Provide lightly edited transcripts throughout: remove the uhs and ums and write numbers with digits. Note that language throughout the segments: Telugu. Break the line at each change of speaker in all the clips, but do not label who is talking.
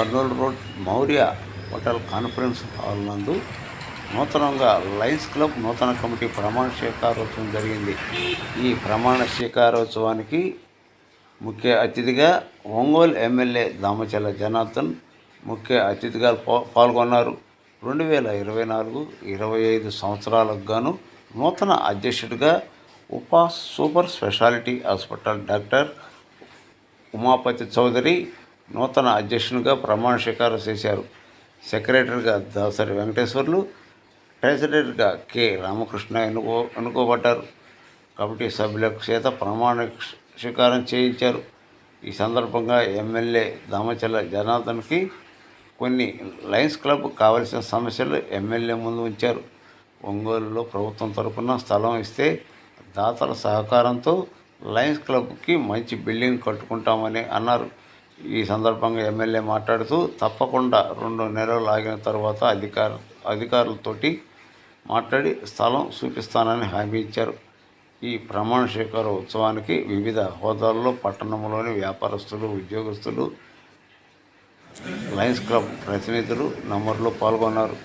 Kurnool road Maurya hotel conference hall నందు నూతనంగా లయన్స్ క్లబ్ నూతన కమిటీ ప్రమాణ స్వీకారోత్సవం జరిగింది. ఈ ప్రమాణ స్వీకారోత్సవానికి ముఖ్య అతిథిగా ఒంగోలు ఎమ్మెల్యే దామచర్ల జనార్దన్ ముఖ్య అతిథిగా పాల్గొన్నారు. 2024-25 సంవత్సరాలకు గాను నూతన అధ్యక్షుడిగా super speciality hospital doctor Umapathi Chowdary నూతన అధ్యక్షునిగా ప్రమాణ స్వీకారం చేశారు. సెక్రటరీగా దాసరి వెంకటేశ్వర్లు, ట్రెజరర్గా కె రామకృష్ణ ఎన్నుకోబడ్డారు. కమిటీ సభ్యులకు చేత ప్రమాణ స్వీకారం చేయించారు. ఈ సందర్భంగా ఎమ్మెల్యే దామచర్ల జనార్దన్కి కొన్ని లయన్స్ క్లబ్ కావలసిన సమస్యలు ఎమ్మెల్యే ముందు ఉంచారు. ఒంగోలులో ప్రభుత్వం తరఫున స్థలం ఇస్తే దాతల సహకారంతో లయన్స్ క్లబ్కి మంచి బిల్డింగ్ కట్టుకుంటామని అన్నారు. ఈ సందర్భంగా ఎమ్మెల్యే మాట్లాడుతూ తప్పకుండా 2 నెలలు ఆగిన తర్వాత అధికారులతోటి మాట్లాడి స్థలం చూపిస్తానని హామీ ఇచ్చారు. ఈ ప్రమాణ స్వీకార ఉత్సవానికి వివిధ హోదాల్లో పట్టణంలోని వ్యాపారస్తులు, ఉద్యోగస్తులు, లయన్స్ క్లబ్ ప్రతినిధులు నంబర్లో పాల్గొన్నారు.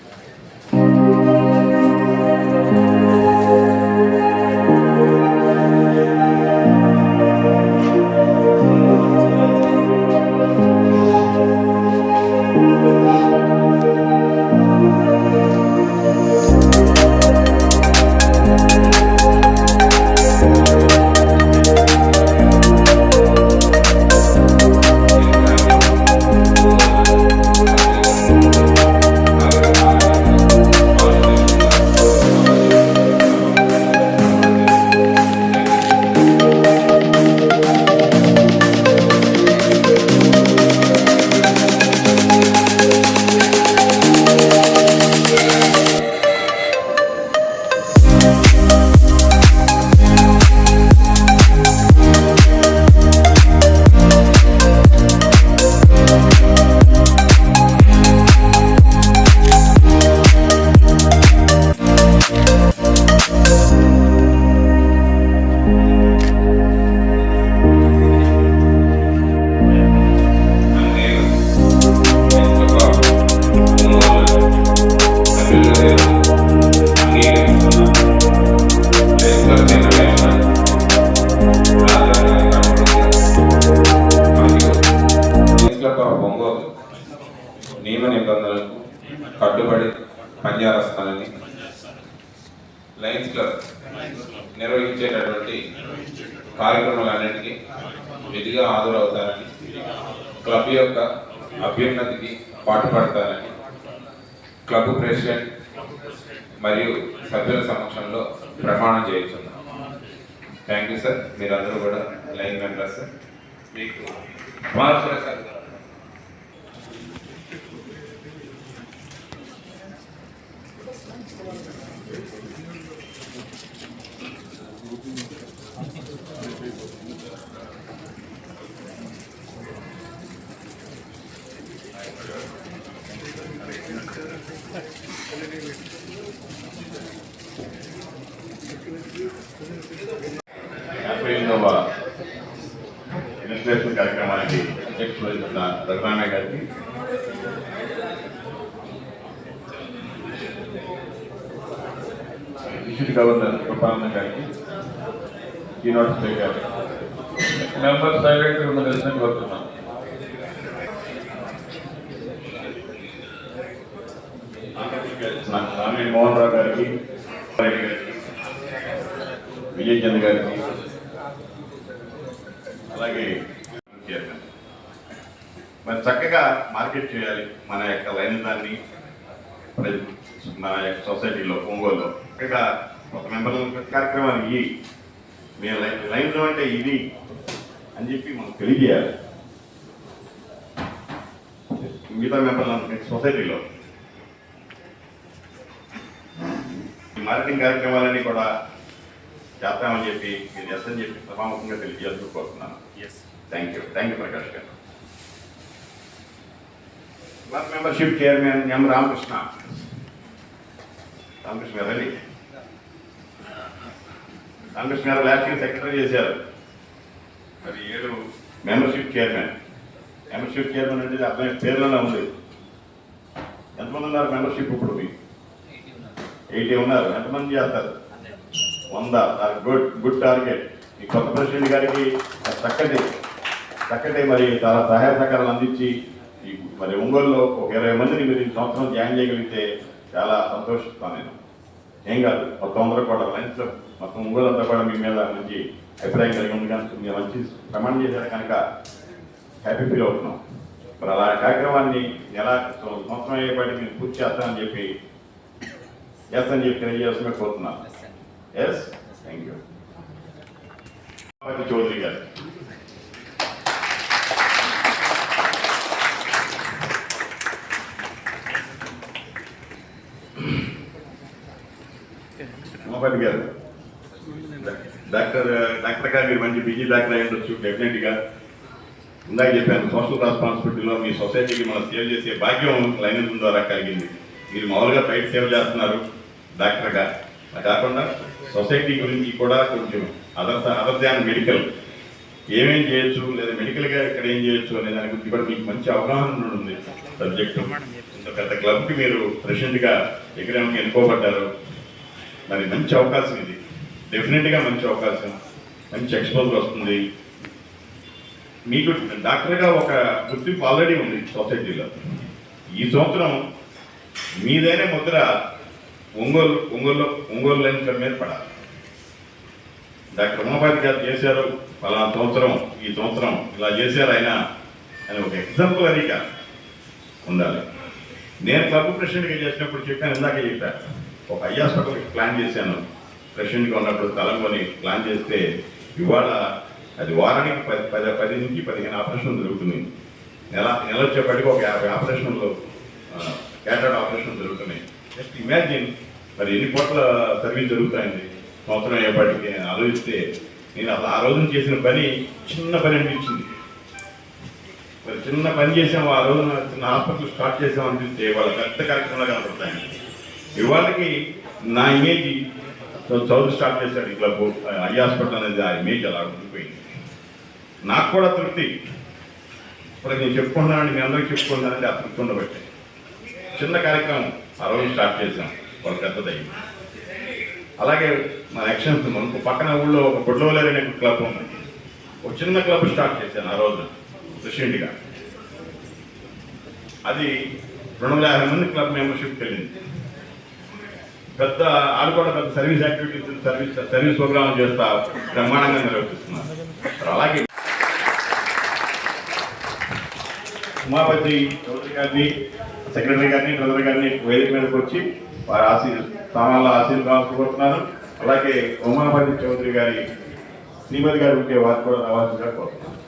నియమ నిబంధనలకు కట్టుబడి పనిచేస్తానని లయన్స్ క్లబ్ నిర్వహించేటటువంటి కార్యక్రమాలన్నిటికీ విధిగా హాజరవుతానని, క్లబ్ యొక్క అభ్యున్నతికి పాటుపడతానని క్లబ్ ప్రెసిడెంట్ మరియు సభ్యుల సమక్షంలో ప్రమాణం చేయించున్నాను. Thank you sir. మీరందరూ కూడా లైన్ మెంబర్స్ సార్. మీకు సార్ ఇన్స్పిరేషన్ కార్యక్రమానికి అధ్యక్షులు వహిస్తున్న రఘురామయ్య గారికి, డిస్ట్రిక్ట్ గవర్నర్ కృపానంద గారికి, కీనోట్ స్పీకర్ మెంబర్ సైలెంట్ ఉన్న దర్శనం కోరుతున్నాం. స్వామి మోహన్ రావు గారికి, విజయ్ చంద్ గారికి, అలాగే మరి చక్కగా మార్కెట్ చేయాలి మన యొక్క లైన్ దాన్ని మన యొక్క సొసైటీలో ఒంగోలులో చక్కగా ఒక మెంబర్ల కార్యక్రమానికి మీరు లైన్లో అంటే ఇది అని చెప్పి మనం తెలియజేయాలి మిగతా మెంబర్ల సొసైటీలో. ఈ మార్కెటింగ్ కార్యక్రమాలన్నీ కూడా చేస్తామని చెప్పి మీరు ఎస్ అని చెప్పి సభాముఖంగా తెలియజేసుకోతున్నాను. థ్యాంక్ యూ ప్రకాష్ గారు. Club membership chairman M Ramakrishna గారు అండి. రామకృష్ణ గారు లాస్ట్ ఇయర్ సెక్రటరీ చేశారు. మరి 7 మెంబర్షిప్ చైర్మన్ మెంబర్షిప్ చైర్మన్ అంటే అర్థమైన పేర్లోనే ఉంది. ఎంతమంది ఉన్నారు మెంబర్షిప్ ఇప్పుడు? మీకు 80 ఉన్నారు. ఎంతమంది చేస్తారు? 100. Good target. ఈ కొత్త ప్రెసిడెంట్ గారికి చక్కటి మరి చాలా సహాయ సహకారాలు అందించి ఈ మరి ఒంగోలులో ఒక 20 మందిని మీరు ఈ సంవత్సరం జాయిన్ చేయగలిగితే చాలా సంతోషిస్తాను నేను. ఏం కాదు, మొత్తం అందరూ కూడా లైన్స్ మొత్తం ఒంగోలు అంతా కూడా మీ మీద మంచి అభిప్రాయం కలిగి ఉంది కనుక మీరు మంచి ప్రమాణం చేశారు కనుక హ్యాపీ ఫీల్ అవుతున్నాం. మరి అలా కార్యక్రమాన్ని ఎలా సంవత్సరం అయ్యేపాటికి మీరు పూర్తి చేస్తానని చెప్పి తెలియజేస్తున్నా కోరుతున్నాను. Yes, thank you. చౌదరి గారు. ఉమాపతి గారు, డాక్టర్ గారు మీరు మంచి బిజీ డాక్టర్ అయి ఉండొచ్చు డెఫినెట్గా. ఇందాక చెప్పాను, సోషల్ రెస్పాన్సిబిలిటీలో మీ సొసైటీకి మనం సేవ చేసే భాగ్యం లైన్ ద్వారా కలిగింది. మీరు మామూలుగా బయట సేవ చేస్తున్నారు డాక్టర్గా, అది కాకుండా సొసైటీ గురించి కూడా కొంచెం అదర్ దాన్ మెడికల్ ఏమేం చేయొచ్చు లేదా మెడికల్గా ఇక్కడ ఏం చేయొచ్చు అనే దాని గురించి కూడా మీకు మంచి అవగాహన ఉంది సబ్జెక్టు. ఇంత పెద్ద క్లబ్కి మీరు ప్రెసిడెంట్గా ఎగ్రామ్కి ఎన్నుకోబడ్డారు. మరి మంచి అవకాశం ఇది, డెఫినెట్గా మంచి అవకాశం, మంచి ఎక్స్పోజర్ వస్తుంది మీకు. డాక్టర్గా ఒక గుర్తింపు ఆల్రెడీ ఉంది సొసైటీలో. ఈ సంవత్సరం మీదైన ముద్ర ఒంగోలు లైన్ మీద పడాలి. డాక్టర్ ఉమాపతి గారు చేశారు పలానా సంవత్సరం, ఈ సంవత్సరం ఇలా చేశారు ఆయన అని ఒక ఎగ్జాంపులరీగా ఉండాలి. నేను క్లబ్ ప్రెసిడెంట్గా చేసినప్పుడు చెప్పాను, ఇందాక చెప్పాను, ఒక ఐ హాస్పిటల్కి ప్లాన్ చేశాను. ప్రెసిడెంట్గా ఉన్నప్పుడు స్థలంలోని ప్లాన్ చేస్తే ఇవాళ అది వారానికి 10 నుంచి 15 ఆపరేషన్లు జరుగుతున్నాయి. నెల వచ్చేప్పటికి ఒక 50 ఆపరేషన్లు క్యాటరాక్ట్ ఆపరేషన్ జరుగుతున్నాయి. జస్ట్ ఇమాజిన్ మరి ఎన్ని కోట్ల సర్వీస్ జరుగుతాయండి సంవత్సరం అయ్యేపాటికి ఆలోచిస్తే. నేను అసలు ఆ రోజున చేసిన పని చిన్న పని అనిపించింది. మరి చిన్న పని చేసాము ఆ రోజున, చిన్న హాస్పిటల్ స్టార్ట్ చేసాము అనిపిస్తే వాళ్ళ పెద్ద కార్యక్రమాలు కనపడతాయి. ఇవాళకి నా ఇమేజ్ చౌదరి స్టార్ట్ చేశాడు ఈ క్లబ్, ఐ హాస్పిటల్ అనేది ఆ ఇమేజ్ అలా ఉండిపోయింది. నాకు కూడా తృప్తి. ఇప్పుడు నేను చెప్పుకుంటున్నానండి, మీ అందరికీ చెప్పుకుంటున్నానంటే ఆ తృప్తి ఉండబట్టే. చిన్న కార్యక్రమం ఆ రోజు స్టార్ట్ చేసాం, వాళ్ళు పెద్దదయ్యింది. అలాగే మన యాక్షన్స్ మనకు పక్కన ఊళ్ళో ఒక బొడ్లోలేరు అనే క్లబ్ ఉంది. ఒక చిన్న క్లబ్ స్టార్ట్ చేశాను ఆ రోజు ప్రెసిడెంట్గా. అది 250 మంది క్లబ్ మెంబర్షిప్ వెళ్ళింది. పెద్ద ఆడు కూడా పెద్ద సర్వీస్ యాక్టివిటీస్ సర్వీస్ ప్రోగ్రామ్ చేస్తా బ్రహ్మాండంగా నిర్వహిస్తున్నారు. అలాగే ఉమాపతి చౌదరి గారిని, సెక్రటరీ గారిని, ట్రెజరీ గారిని వేదిక మీదకి వచ్చి వారి స్థానాల్లో ఆశీర్వాదాలు కోరుతున్నాను. అలాగే ఉమాపతి చౌదరి గారి శ్రీమతి గారు ఉంటే వారు కూడా రావాల్సిందిగా కోరుతున్నాను.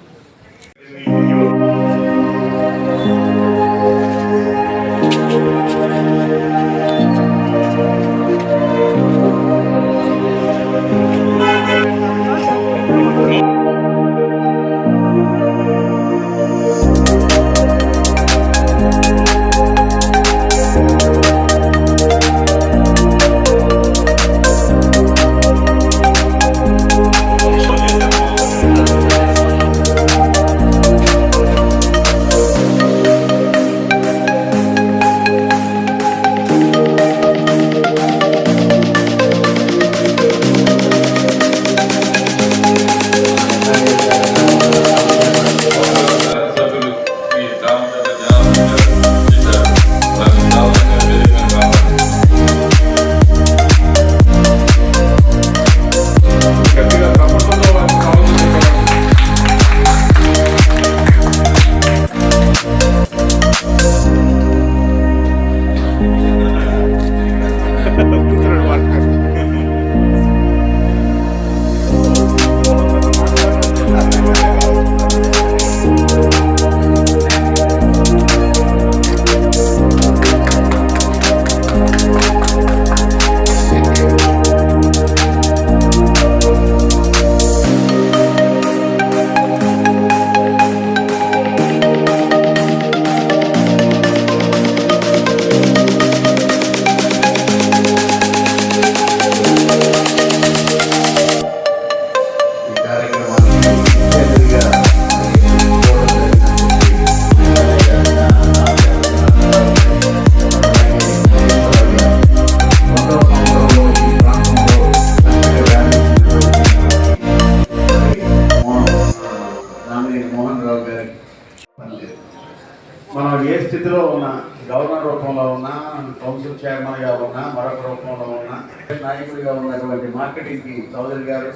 కౌన్సిల్ చైర్మన్గా ఉన్నా, మరొక రూపంలో ఉన్నా, నాయకుడిగా ఉన్నటువంటి మార్కెటింగ్కి చౌదరి గారు,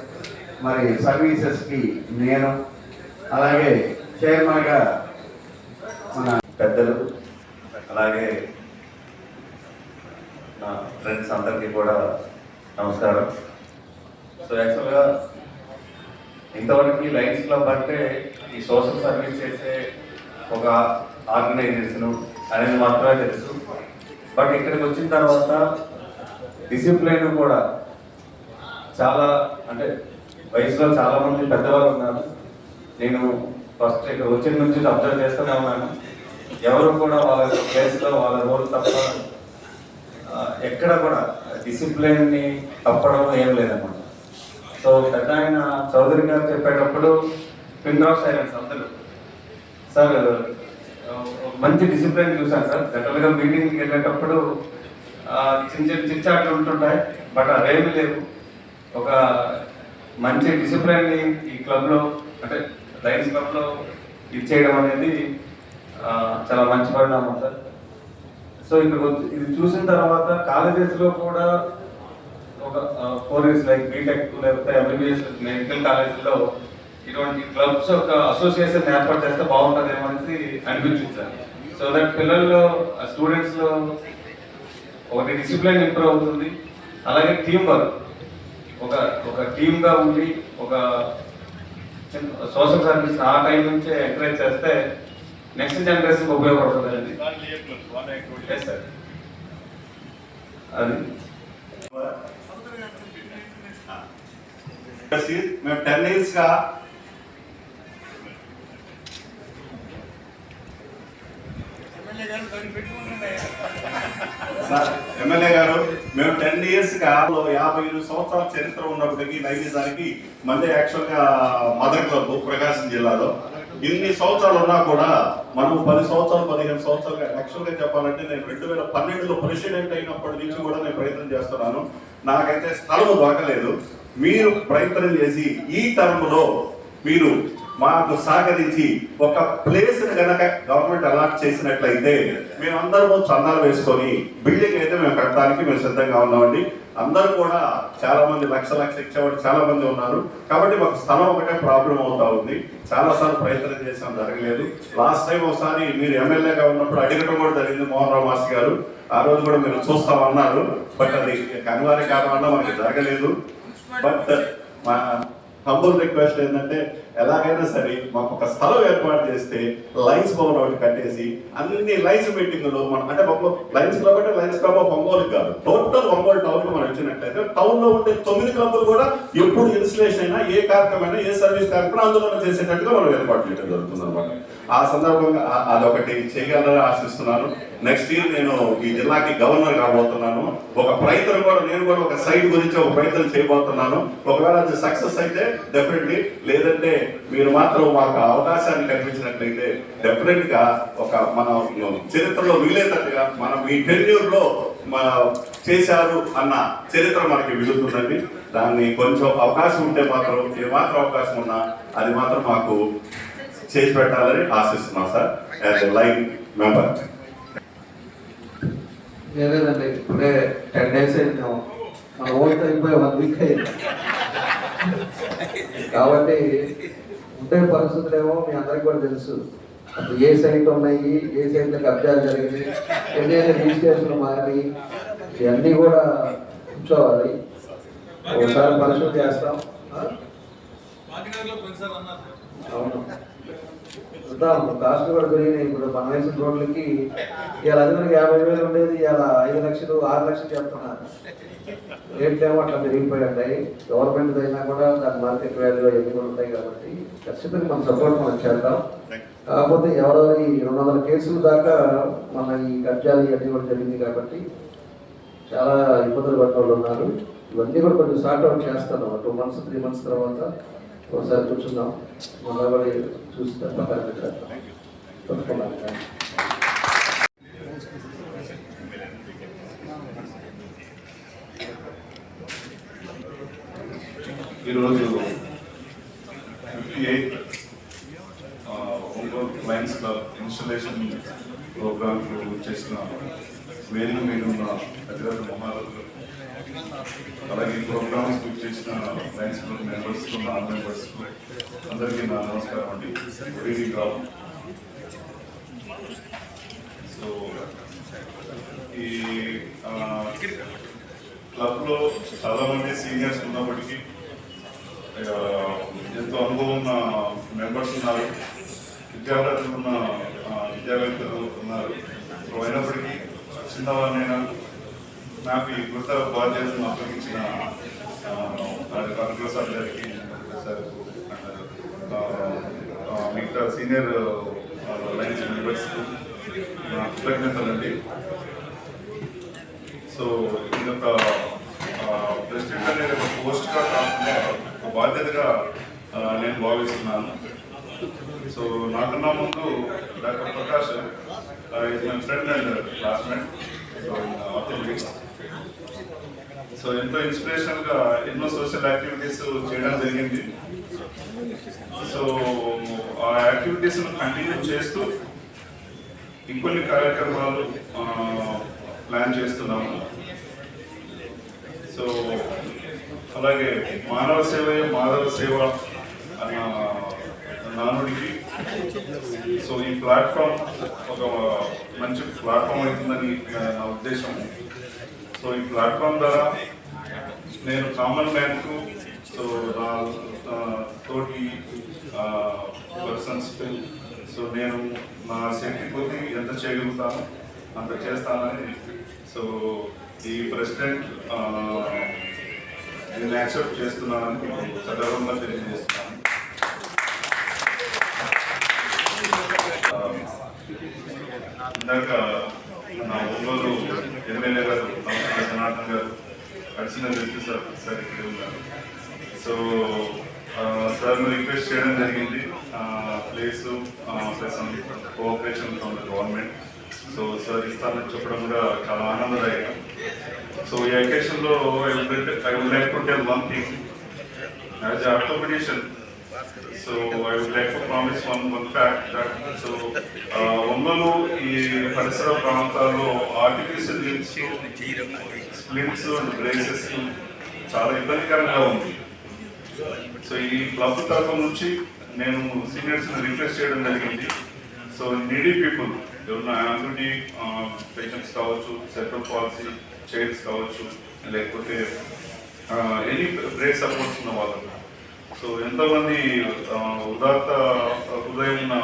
మరి సర్వీసెస్కి నేను, అలాగే చైర్మన్గా మన
పెద్దలు, అలాగే నా ఫ్రెండ్స్ అందరికీ కూడా నమస్కారం. సో యాక్చువల్గా ఇంతవరకు లయన్స్ క్లబ్ అంటే ఈ సోషల్ సర్వీస్ చేసే ఒక ఆర్గనైజేషన్ అనేది మాత్రమే తెలుసు. బట్ ఇక్కడికి వచ్చిన తర్వాత డిసిప్లైన్ కూడా చాలా, అంటే వయసులో చాలామంది పెద్దవాళ్ళు ఉన్నారు. నేను ఫస్ట్ ఇక్కడ వచ్చిన నుంచి అబ్జర్వ్ చేస్తూనే ఉన్నాను. ఎవరు కూడా వాళ్ళ ప్లేస్లో వాళ్ళ రోల్ తప్ప ఎక్కడ కూడా డిసిప్లిన్ని తప్పడం ఏం లేదన్నమాట. సో పెద్ద ఆయన చౌదరి గారు చెప్పేటప్పుడు పిన్ డ్రాప్ సైలెన్స్ అందరూ సార్ మంచి డిసిప్లిన్ చూసాను సార్. జనరల్గా మీటింగ్కి వెళ్ళేటప్పుడు చిన్న చిన్న చిచ్చాట్లు ఉంటుంటాయి, బట్ అవేమి లేవు. ఒక మంచి డిసిప్లిన్ని ఈ క్లబ్లో, అంటే లయన్స్ క్లబ్లో ఇచ్చేయడం అనేది చాలా మంచి పరిణామం సార్. సో ఇక్కడ ఇది చూసిన తర్వాత కాలేజెస్లో కూడా ఒక 4 years లైక్ బీటెక్ లేకపోతే ఎంబీబీఎస్ మెడికల్ కాలేజీలో ఇటువంటి క్లబ్స్ ఒక అసోసియేషన్ ఏర్పాటు చేస్తే బాగుంటుందేమో అనేసి అనిపించింది సార్. సో దట్ పిల్లల్లో స్టూడెంట్స్లో ఒకటి డిసిప్లిన్ ఇంప్రూవ్ అవుతుంది. అలాగే టీం వర్క్, ఒక టీమ్గా ఉండి ఒక సోషల్ సర్వీస్ ఆ టైం నుంచే ఎంకరేజ్ చేస్తే నెక్స్ట్ జనరేషన్కి ఉపయోగపడుతుంది అండి. సార్ అది
మేము 10 yearsగా ఎమ్మెల్యే గారు మేము 10 yearsగా 57 సంవత్సరాల చరిత్ర ఉన్నప్పటికీ నైవేదానికి మళ్ళీ యాక్చువల్గా మదర్ క్లబ్ ప్రకాశం జిల్లాలో ఇన్ని సంవత్సరాలు ఉన్నా కూడా మనం 10 సంవత్సరాలు 15 సంవత్సరాలుగా యాక్చువల్గా చెప్పాలంటే నేను 2012లో ప్రెసిడెంట్ అయినప్పటి నుంచి కూడా నేను ప్రయత్నం చేస్తున్నాను. నాకైతే స్థలం దొరకలేదు. మీరు ప్రయత్నం చేసి ఈ టర్మ్లో మీరు మాకు సహకరించి ఒక ప్లేస్ కనుక గవర్నమెంట్ అలాట్ చేసినట్లయితే మేమందరము చందాలు వేసుకొని బిల్డింగ్ అయితే మేము కట్టడానికి మేము సిద్ధంగా ఉన్నామండి. అందరూ కూడా చాలా మంది లక్ష ఇచ్చేవాడు చాలా మంది ఉన్నారు. కాబట్టి మాకు స్థలం ఒకటే ప్రాబ్లం అవుతా ఉంది. చాలాసార్లు ప్రయత్నం చేసాం, జరగలేదు. లాస్ట్ టైం ఒకసారి మీరు ఎమ్మెల్యేగా ఉన్నప్పుడు అడగడం కూడా జరిగింది మోహన్ రావు మాస్ గారు. ఆ రోజు కూడా మీరు చూస్తామన్నారు, బట్ అది అనివార్య కారణం వల్ల మనకి జరగలేదు. బట్ మా హంబుల్ రిక్వెస్ట్ ఏంటంటే ఎలాగైనా సరే మాకు ఒక స్థలం ఏర్పాటు చేస్తే లైన్స్ భవన్ ఒకటి కట్టేసి అన్ని లైన్స్ మీటింగ్లు మనం, అంటే మాకు లైన్స్ క్లబ్ అంటే లైన్స్ క్లబ్ ఆఫ్ ఒంగోలు కాదు, టోటల్ ఒంగోలు టౌన్ కు మనం ఇచ్చినట్లయితే టౌన్ లో ఉండే 9 క్లబ్లు కూడా ఎప్పుడు ఇన్స్టలేషన్ అయినా ఏ కార్యక్రమం ఏ సర్వీస్ కార్యక్రమం అందులో చేసేటట్టుగా మనం ఏర్పాటు చేయడం జరుగుతుంది అనమాట. ఆ సందర్భంగా అదొకటి చేయగలరని ఆశిస్తున్నాను. నెక్స్ట్ ఇయర్ నేను ఈ జిల్లాకి గవర్నర్ కాబోతున్నాను. ఒక ప్రయత్నం కూడా నేను కూడా ఒక సైట్ గురించి ఒక ప్రయత్నం చేయబోతున్నాను. ఒకవేళ అది సక్సెస్ అయితే డెఫినెట్లీ, లేదంటే మీరు మాత్రం మాకు అవకాశాన్ని కల్పించినట్లయితే డెఫినెట్ గా ఒక మన చరిత్రలో మిగిలేటట్టుగా మనం ఈ టెన్యూర్ లో చేశారు అన్న చరిత్ర మనకి మిగులుతుందండి. దాన్ని కొంచెం అవకాశం ఉంటే మాత్రం ఏమాత్రం అవకాశం ఉన్నా అది మాత్రం మాకు చేసి పెట్టాలని ఆశిస్తున్నాం sir as a line member.
లేదండి, ఇప్పుడే 10 days అయిందాం, మన ఓట్ అయిపోయి 1 week అయింది. కాబట్టి ఉండే పరిస్థితులు ఏమో మీ అందరికి కూడా తెలుసు. అసలు ఏ సైట్ ఉన్నాయి, ఏ సైట్లో కబ్జాలు జరిగింది, ఎన్ని రిజిస్ట్రేషన్లు మారి, ఇవన్నీ కూడా కూర్చోవాలి. ఒకసారి పరిశోధన చేస్తాం. అవును, చూద్దాం. కాస్ట్ కూడా పెరిగినాయి. ఇప్పుడు మన వేసిన రోడ్లకి ఇవాళ అది మనకి 50,000 ఉండేది, ఇవాళ 5 లక్షలు 6 లక్షలు చెప్తున్నారు. రేట్లు ఏమో అట్లా పెరిగిపోయాయి. గవర్నమెంట్ అయినా కూడా దాని మార్కెట్ వాల్యూ ఎన్ని కూడా ఉంటాయి. కాబట్టి ఖచ్చితంగా మన సపోర్ట్ మనం చేద్దాం. కాకపోతే ఎవరెవరి 200 కేసులు దాకా మన ఈ కబ్జాలు ఇవన్నీ కూడా జరిగింది. కాబట్టి చాలా ఇబ్బందులు పడిన వాళ్ళు ఉన్నారు. ఇవన్నీ కూడా కొంచెం సార్ట్ అవుట్ చేస్తాను. 2 months 3 months తర్వాత ఒకసారి కూర్చుందాం, మళ్ళీ కూడా చూసి పక్కన పెట్టుకుందాం.
ఈరోజు 58th Ongole lions club installation programme చేసిన వేదిక మీద ఉన్న పెద్దల మహారాజులు, అలాగే ఈ ప్రోగ్రామ్స్ బుక్ చేసిన lions club members, non members అందరికీ నా నమస్కారం అండి. గుడ్ ఈవినింగ్ రావు. సో ఈ క్లబ్లో చాలామంది సీనియర్స్ ఉన్నప్పటికీ ఎంతో అనుభవం ఉన్న మెంబర్స్ ఉన్నారు, విద్యావేత్తలు ఉన్నారు. సో అయినప్పటికీ చిన్నవారినైనా నాకు ఈ వృత్త బాధ్యతను అప్పగించిన ప్రసాద్ గారికి, మిగతా సీనియర్ లైన్స్ మెంబర్స్కు నా కృతజ్ఞతలండి. సో ఇదొక ప్రెసిడెంట్ అనేది ఒక పోస్ట్గా కాకుండా ఒక బాధ్యతగా నేను భావిస్తున్నాను. సో నాకన్నా ముందు doctor Prakash is my friend and classmate. So ఎంతో ఇన్స్పిరేషన్గా ఎన్నో సోషల్ యాక్టివిటీస్ చేయడం జరిగింది. సో ఆ యాక్టివిటీస్ను కంటిన్యూ చేస్తూ ఇంకొన్ని కార్యక్రమాలు ప్లాన్ చేస్తున్నాము. సో అలాగే మానవ సేవయే మాధవ సేవ అన్న నానుడికి సో ఈ ప్లాట్ఫామ్ ఒక మంచి ప్లాట్ఫామ్ అవుతుందని నా ఉద్దేశం. సో ఈ ప్లాట్ఫామ్ ద్వారా నేను కామన్ మ్యాన్కు, సో నా తోటి పర్సన్స్కు, సో నేను నా శక్తి కొద్ది ఎంత చేయగలుగుతాను అంత చేస్తానని సో ఈ ప్రెసిడెంట్ నేను యాక్సెప్ట్ చేస్తున్నానని మీకు సగర్వంగా తెలియజేస్తున్నాను. ఇందాక నా ఒంగోలు ఎమ్మెల్యే గారు జనార్దన్ గారు కలిసిన వ్యక్తి సార్ ఇక్కడ ఉన్నారు. సో సార్ను రిక్వెస్ట్ చేయడం జరిగింది place plus cooperation from the government. So sir ఇస్తానని చెప్పడం కూడా చాలా ఆనందదాయకం. సో ఈ అకేషన్లో I would like to tell one thing as a orthopaedician. So I would like to promise one fact that so Ongole ఈ పరిసర ప్రాంతాల్లో artificial limbs, splints and braces చాలా ఇబ్బందికరంగా ఉంది. సో ఈ క్లబ్ తరఫు నుంచి నేను సీనియర్స్ని రిక్వెస్ట్ చేయడం జరిగింది. సో నీడీ పీపుల్ ఎవరైనా యాంప్యూటీ పేషెంట్స్ కావచ్చు, సెర్బ్రల్ పాలసీ చైల్డ్స్ కావచ్చు, లేకపోతే ఎనీ బ్రేక్ సపోర్ట్స్ ఉన్న వాళ్ళు, సో ఎంతోమంది ఉదాత్త హృదయం ఉన్న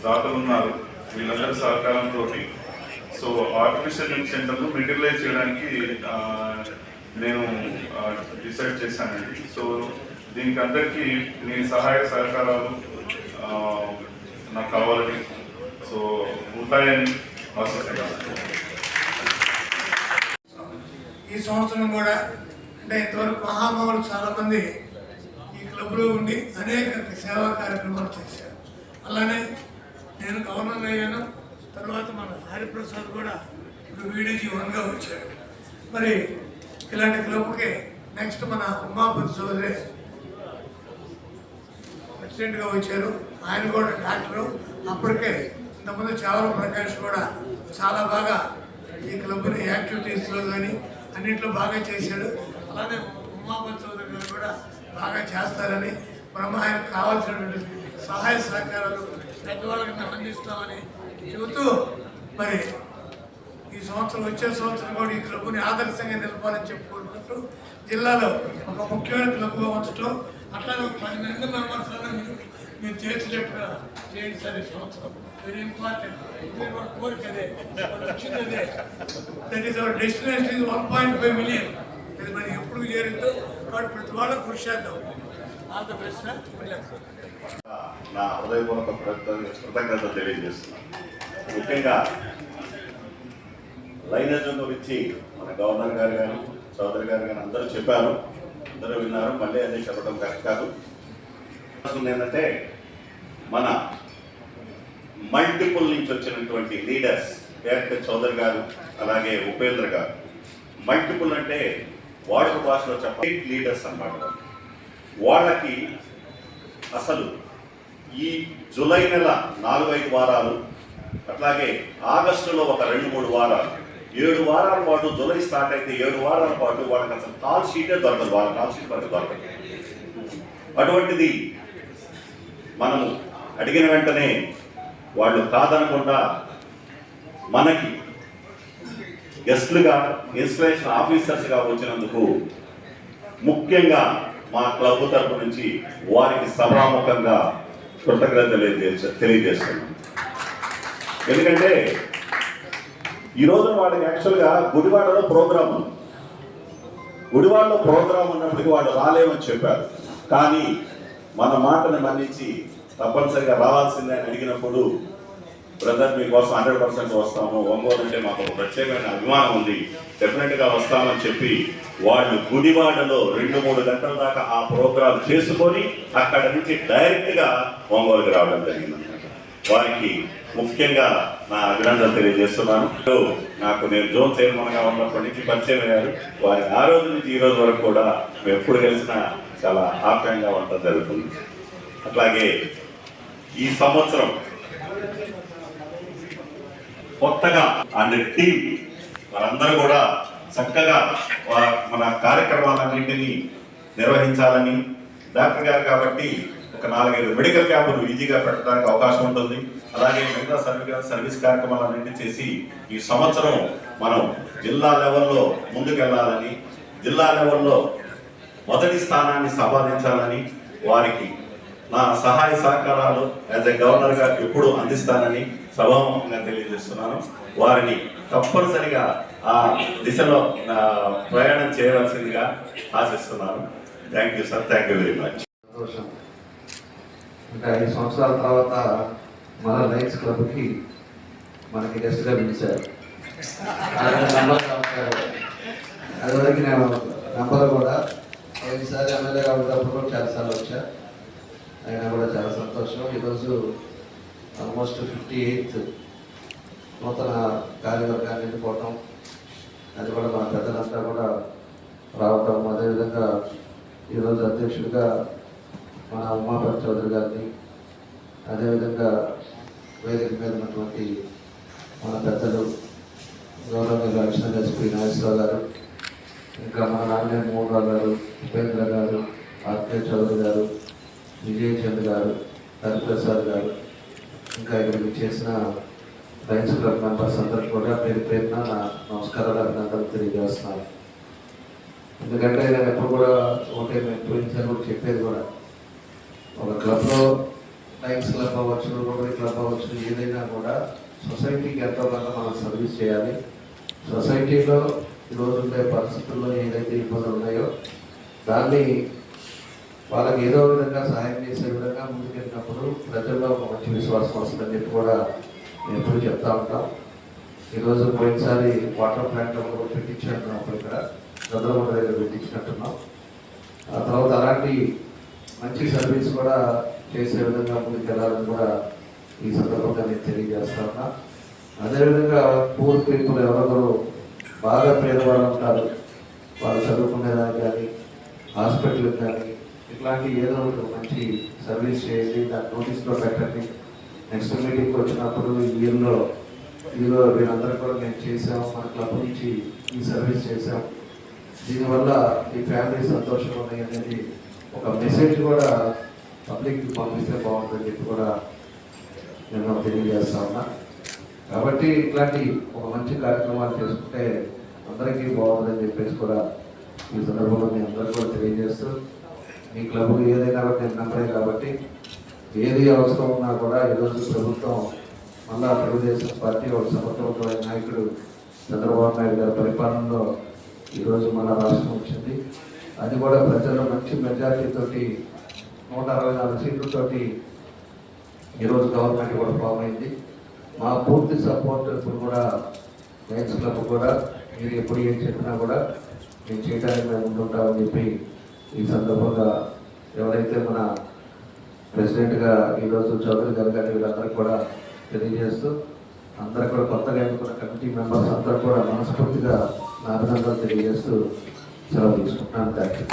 దాతలు ఉన్నారు. వీళ్ళందరి సహకారంతో సో ఆర్టిఫిషియల్ లింబ్ సెంటర్ను మెటీరియలైజ్ చేయడానికి నేను డిసైడ్ చేశానండి. సో దీనికి అందరికీ మీ సహాయ సహకారాలు నాకు కావాలని, సో ఉంటాయని ఆశిస్తున్నాను.
ఈ సంవత్సరం కూడా అంటే ఇంతవరకు మహామహులు చాలామంది ఈ క్లబ్లో ఉండి అనేక సేవా కార్యక్రమాలు చేశారు. అలానే నేను గవర్నర్ అయ్యాను. తర్వాత మన హరిప్రసాద్ కూడా ఇప్పుడు వీడీజీ 1గా వచ్చారు. మరి ఇలాంటి క్లబ్కి నెక్స్ట్ మన ఉమాపతి చౌదరి ప్రెసిడెంట్గా వచ్చారు. ఆయన కూడా డాక్టరు. అప్పటికే ఇంతకుముందు చావల ప్రకాష్ కూడా చాలా బాగా ఈ క్లబ్ని యాక్టివిటీస్లో కానీ అన్నింటిలో బాగా చేశాడు. అలానే ఉమాపతి చౌదరి గారు కూడా బాగా చేస్తారని, మనం ఆయనకు కావాల్సినటువంటి సహాయ సహకారాలు పెద్దవాళ్ళకి మేము అందిస్తామని చెబుతూ మరి ఈ సంవత్సరం వచ్చే సంవత్సరం కూడా ఈ క్లబ్ని ఆదర్శంగా నిలపాలని చెప్పుకుంటూ జిల్లాలో ఒక ముఖ్యమైన క్లబ్గా ఉంచడం, అట్లానే 10 మంది మెంబర్స్ మీరు చేసినట్టుగా చేయండి సార్. ఈ సంవత్సరం వెరీ ఇంపార్టెంట్. మీరు కూడా కోరిక అదే వచ్చింది అదే. That is our destination is 1.5 million. ఇది మరి ఎప్పుడు చేరిందో కాబట్టి ప్రతి వాళ్ళకు కృషి చేద్దాం. All the best sir.
నా హృదయపూర్వక కృతజ్ఞతలు తెలియజేస్తున్నాను. ముఖ్యంగా లైనజం గురించి మన గవర్నర్ గారు కానీ చౌదరి గారు కానీ అందరూ చెప్పారు, అందరూ విన్నారు. మళ్ళీ అదే చెప్పడం కరెక్ట్ కాదు. ఏంటంటే మన మల్టిపుల్ నుంచి వచ్చినటువంటి లీడర్స్, డైరెక్టర్ చౌదరి గారు అలాగే ఉపేంద్ర గారు, మల్టిపుల్ అంటే వాడుక భాషలో చెప్ప లీడర్స్ అన్నమాట. వాళ్ళకి అసలు ఈ జూలై నెల 4-5 వారాలు
అట్లాగే ఆగస్టులో ఒక 2-3 వారాలు, 7 వారాల పాటు, జూలై స్టార్ట్ అయితే 7 వారాల పాటు వాళ్ళకి అసలు కాల్ షీటే దొరకదు, వాళ్ళ కాల్ షీట్ మనకు దొరకదు. అటువంటిది మనము అడిగిన వెంటనే వాళ్ళు కాదనకుండా మనకి గెస్ట్లుగా, ఇన్స్టలేషన్ ఆఫీసర్స్గా వచ్చినందుకు ముఖ్యంగా మా క్లబ్ తరపు నుంచి వారికి సభాముఖంగా కృతజ్ఞతలు తెలియజేస్తున్నాం. ఎందుకంటే ఈ రోజున వాళ్ళకి యాక్చువల్గా గుడివాడలో ప్రోగ్రాం ఉంది. గుడివాడలో ప్రోగ్రాం ఉన్నప్పటికీ వాళ్ళు రాలేమని చెప్పారు. కానీ మన మాటను మన్నించి తప్పనిసరిగా రావాల్సిందే అని అడిగినప్పుడు, బ్రదర్ మీకోసం 100% వస్తాము, ఒంగోలు అంటే మాకు ఒక ప్రత్యేకమైన అభిమానం ఉంది, డెఫినెట్గా వస్తామని చెప్పి వాళ్ళు గుడివాడలో 2-3 గంటల దాకా ఆ ప్రోగ్రాం చేసుకొని అక్కడ నుంచి డైరెక్ట్గా ఒంగోలుకి రావడం జరిగిందన్నమాట. వారికి ముఖ్యంగా నా అభినందనలు తెలియజేస్తున్నాను. నేను జోన్ చైర్మన్గా ఉన్నప్పటి నుంచి పరిచయం అయ్యారు. వారి ఆ రోజు నుంచి ఈ రోజు వరకు కూడా మేము ఎప్పుడు కలిసినా చాలా ఆప్యాయంగా ఉండడం జరుగుతుంది. అట్లాగే ఈ సంవత్సరం కొత్తగా టీం వారందరూ కూడా చక్కగా మన కార్యక్రమాలన్నింటినీ నిర్వహించాలని డాక్టర్ గారు కాబట్టి ఒక 4-5 మెడికల్ క్యాంపులు ఈజీగా పెట్టడానికి అవకాశం ఉంటుంది. అలాగే మిగతా సర్వీస్ కార్యక్రమాలన్నింటినీ చేసి ఈ సంవత్సరం మనం జిల్లా లెవెల్లో ముందుకెళ్లాలని, జిల్లా లెవెల్లో మొదటి స్థానాన్ని సంపాదించాలని వారికి నా సహాయ సహకారాలు యాజ్ ఎ గవర్నర్గా ఎప్పుడు అందిస్తానని సభాముఖంగా తెలియజేస్తున్నాను. వారిని తప్పనిసరిగా ఆ దిశలో ప్రయాణం చేయవలసిందిగా ఆశిస్తున్నాను. Thank you sir, thank you very much.
సంతోషం. ఇంకా 5 సంవత్సరాల తర్వాత మన లయన్స్ క్లబ్కి మనకి గెస్ట్గా పిలిచారు. అదివరకు నేను నంబర్ కూడా ఈసారి ఎమ్మెల్యేగా ఉన్నప్పుడు కూడా చాలాసార్లు వచ్చా. అయినా కూడా చాలా సంతోషం. ఈరోజు ఆల్మోస్ట్ 58th నూతన కార్యవర్గాన్ని ఎన్నుకోవటం, అది కూడా మన పెద్దలంతా కూడా రావటం, అదేవిధంగా ఈరోజు అధ్యక్షుడిగా మన ఉమాపతి చౌదరి గారిని, అదేవిధంగా వేదిక మీద ఉన్నటువంటి మన పెద్దలు గౌరవ అడిషనల్ ఎస్పీ నాగేశ్వరరావు గారు, ఇంకా మన నాన్న మోహన్ గారు, ఉపేంద్ర గారు, ఆర్కే చౌదరి గారు, విజయ్ చంద్ గారు, హరిప్రసాద్ గారు, ఇంకా ఇక్కడికి చేసిన లయన్స్ క్లబ్ మెంబర్స్ అందరూ కూడా పేరు పేరున నా నమస్కారాలు, అభినందనలు తెలియజేస్తున్నాను. ఎందుకంటే నేను ఎప్పుడు కూడా ఒకటే పోయినసారి కూడా చెప్పేది కూడా, ఒక క్లబ్లో లయన్స్ క్లబ్ అవ్వచ్చు, రోటరీ క్లబ్ అవ్వచ్చు, ఏదైనా కూడా సొసైటీకి ఎంతో కొంత మనం సర్వీస్ చేయాలి. సొసైటీలో ఈరోజు ఉండే పరిస్థితుల్లో ఏదైతే ఇబ్బందులు ఉన్నాయో దాన్ని వాళ్ళకి ఏదో విధంగా సహాయం చేసే విధంగా ముందుకెళ్ళినప్పుడు ప్రజల్లో ఒక మంచి విశ్వాసం వస్తుందని చెప్పి కూడా మేము ఎప్పుడు చెప్తా ఉంటాం. ఈరోజు పోయినసారి వాటర్ ప్లాంట్ కూడా పెట్టించినట్టున్నాం, అప్పుడు ఇక్కడ చంద్రబాబు దగ్గర పెట్టించినట్టున్నాం. ఆ తర్వాత అలాంటి మంచి సర్వీస్ కూడా చేసే విధంగా ముందుకెళ్ళాలని కూడా ఈ సందర్భంగా నేను తెలియజేస్తా ఉన్నా. అదేవిధంగా పూర్ పీపుల్ ఎవరెవరు బాగా పేదవాళ్ళు ఉంటారు, వాళ్ళు చదువుకునేదానికి కానీ హాస్పిటల్కి కానీ ఇట్లాంటి ఏదో ఒక మంచి సర్వీస్ చేయండి, దాన్ని నోటీస్లో పెట్టండి. నెక్స్ట్ మీటింగ్కి వచ్చినప్పుడు ఈ ఇయర్లో వీళ్ళందరూ కూడా మేము చేసాం, మన క్లబ్ నుంచి ఈ సర్వీస్ చేసాం, దీనివల్ల ఈ ఫ్యామిలీ సంతోషంగా ఉన్నాయి అనేది ఒక మెసేజ్ కూడా పబ్లిక్కి పంపిస్తే బాగుంటుందని చెప్పి కూడా నేను తెలియజేస్తా ఉన్నా. కాబట్టి ఇట్లాంటి ఒక మంచి కార్యక్రమాలు చేసుకుంటే అందరికీ బాగుంటుందని చెప్పేసి కూడా ఈ సందర్భంలో మీ అందరూ కూడా తెలియజేస్తూ, మీ క్లబ్ ఏదైనా కూడా నేను నమ్మలే కాబట్టి ఏది అవసరం ఉన్నా కూడా ఈరోజు ప్రభుత్వం మళ్ళా తెలుగుదేశం పార్టీ ఒక సమర్థవంతమైన నాయకుడు చంద్రబాబు నాయుడు గారి పరిపాలనలో ఈరోజు మన రాష్ట్రం వచ్చింది. అది కూడా ప్రజల్లో మంచి మెజారిటీతోటి 164 సీట్లతోటి ఈరోజు గవర్నమెంట్ కూడా ఫామ్ అయింది. మా పూర్తి సపోర్ట్ ఇప్పుడు కూడా లయన్స్ క్లబ్ కూడా మీరు ఎప్పుడు ఏం చెప్పినా కూడా మేము చేయడానికి మేము ముందుంటామని చెప్పి ఈ సందర్భంగా ఎవరైతే మన ప్రెసిడెంట్గా ఈరోజు చౌదరి గారు కానీ వీళ్ళందరికీ కూడా తెలియజేస్తూ, అందరూ కూడా కొత్తగా ఎన్నుకున్న కమిటీ మెంబర్స్ అందరూ కూడా మనస్ఫూర్తిగా నా అభినందనలు తెలియజేస్తూ సెలవు తీసుకుంటున్నాను. Thank you.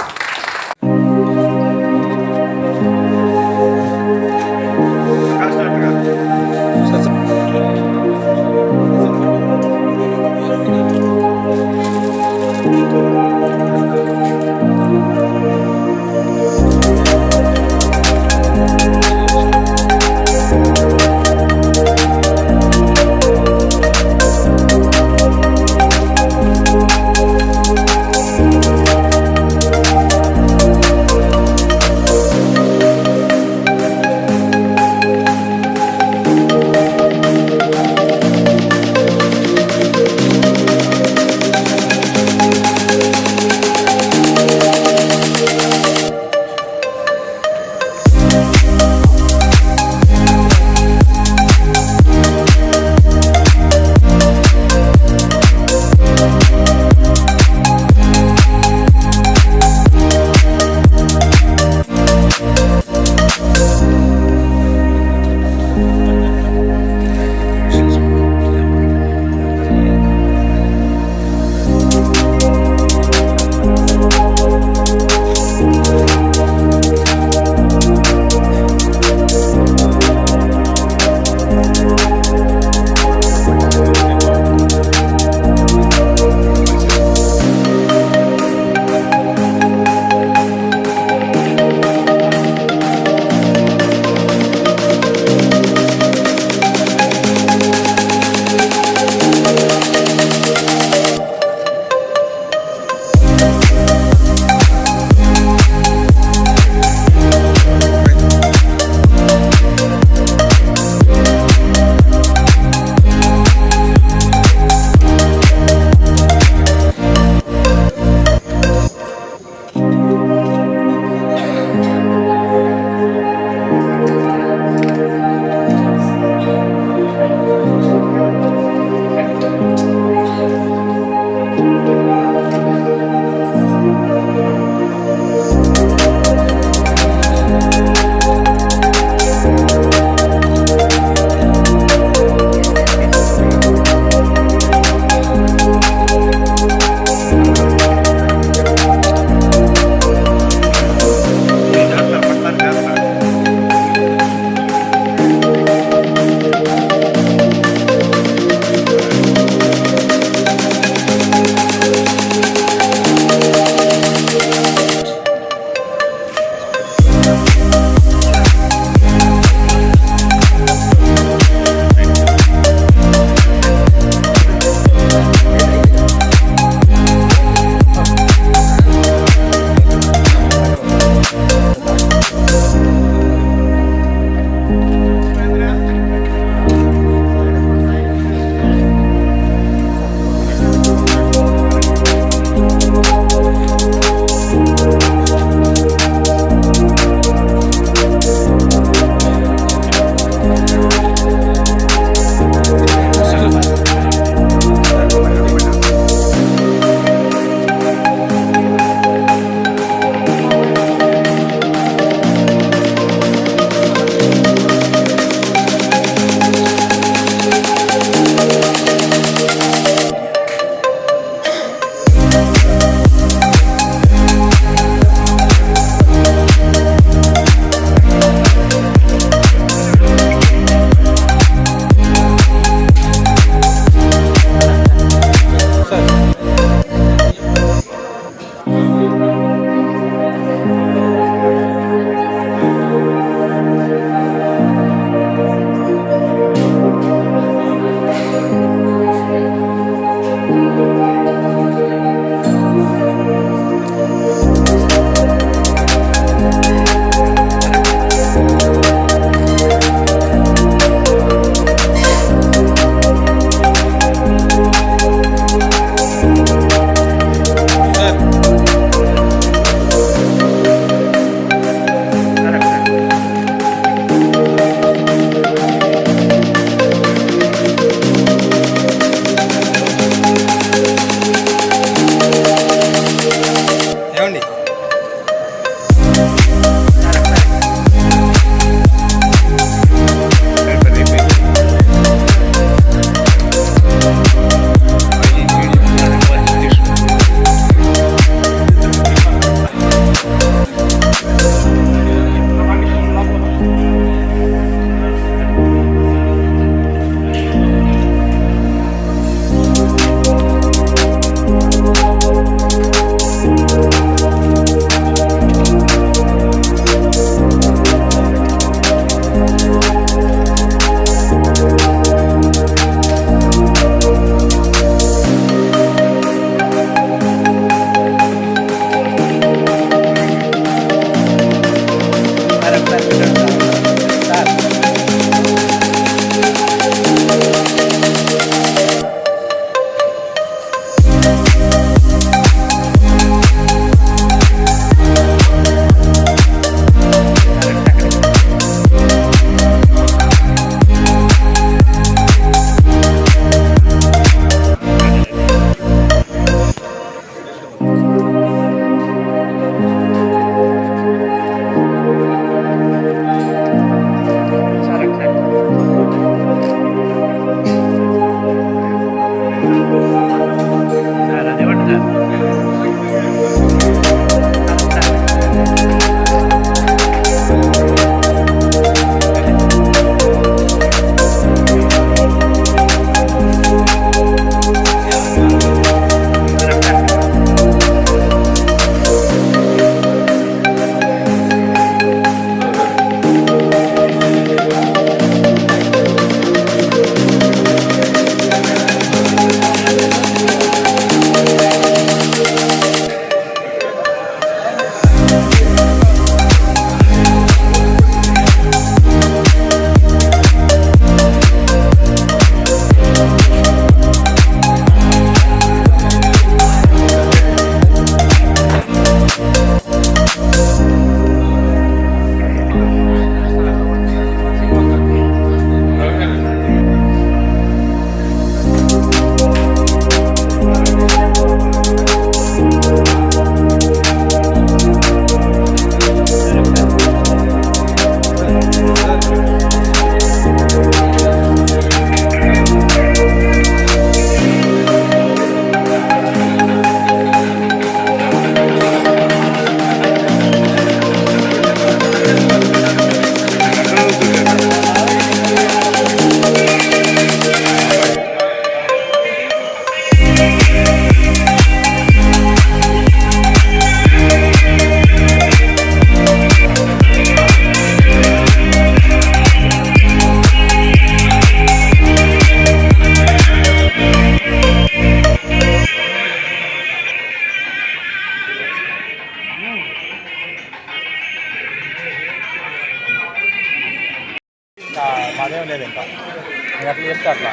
చెప్తా అట్లా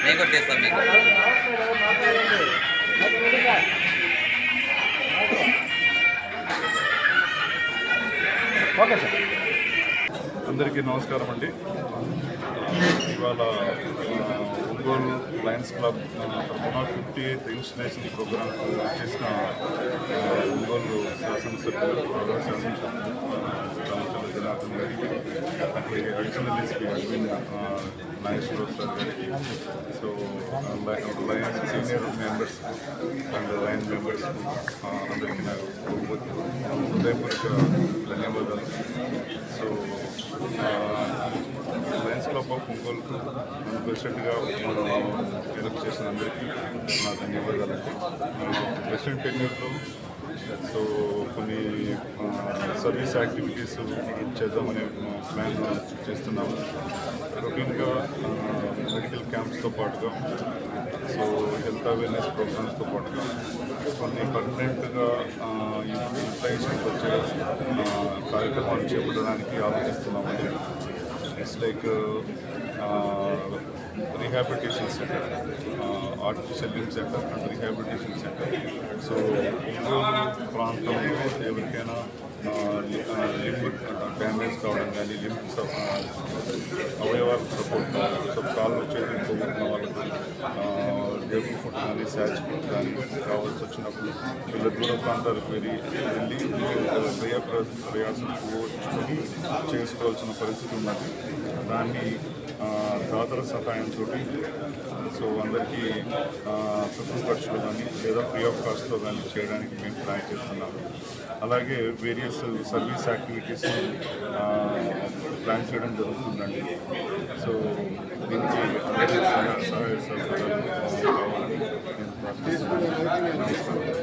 నేను కూడా చేస్తాను మీకు
ఓకే సార్.
అందరికీ నమస్కారం అండి. ఇవాళ ఒంగోలు లయన్స్ క్లబ్ తరఫున 58th ఇన్స్టినేషన్ ప్రోగ్రామ్ చేసిన ఒంగోలు శాసనసభ్యులు జనార్దన్ గారికి, అలాగే additional SP Aravind Nageswara Rao sir గారికి, so lion senior members and lion members అందరికీ నాకు హృదయపూర్వక ధన్యవాదాలు. సో లయన్స్ క్లబ్ ఆఫ్ ఒంగోలుకు ప్రెసిడెంట్గా ఎలక్ట్ చేసిన అందరికీ నా ధన్యవాదాలండి. ప్రెసిడెంట్ టెన్యూర్లో సో కొన్ని సర్వీస్ యాక్టివిటీస్ చేద్దామనే ప్లాన్ చేస్తున్నాము. రొటీన్గా మెడికల్ క్యాంప్స్తో పాటుగా సో హెల్త్ అవేర్నెస్ ప్రోగ్రామ్స్తో పాటుగా కొన్ని పర్మనెంట్గా ఇంప్లైషన్కి వచ్చే కార్యక్రమాలు చేపట్టడానికి ఆలోచిస్తున్నామండి. It's like rehabilitation centre, artificial limb centre and rehabilitation centre. So Ongole ప్రాంతంలో ఎవరికైనా లింబ్ డ్యామేజ్ కావడం కానీ లింబ్స్ అవయవాలు సపోర్ట్ కావాలి, సో కాళ్ళు చేతులు పోగొట్టిన వాళ్ళకు టేబుల్ ఫుడ్ కానీ శాచ్ ఫుడ్ కానీ కావాల్సి వచ్చినప్పుడు వీళ్ళ దూర ప్రాంతాలకు వెళ్ళి ప్రయాసం చేసుకోవాల్సిన పరిస్థితి ఉన్నది. దాన్ని దాతల సహాయంతో సో అందరికీ తక్కువ ఖర్చులు కానీ లేదా ఫ్రీ ఆఫ్ కాస్ట్లో కానీ చేయడానికి మేము ప్లాన్ చేస్తున్నాము. అలాగే వేరియస్ సర్వీస్ యాక్టివిటీస్ ప్లాన్ చేయడం జరుగుతుందండి. సో దీనికి అందరి సహాయ సహకారాలు కావాలని నేను ప్రార్థిస్తున్నాను.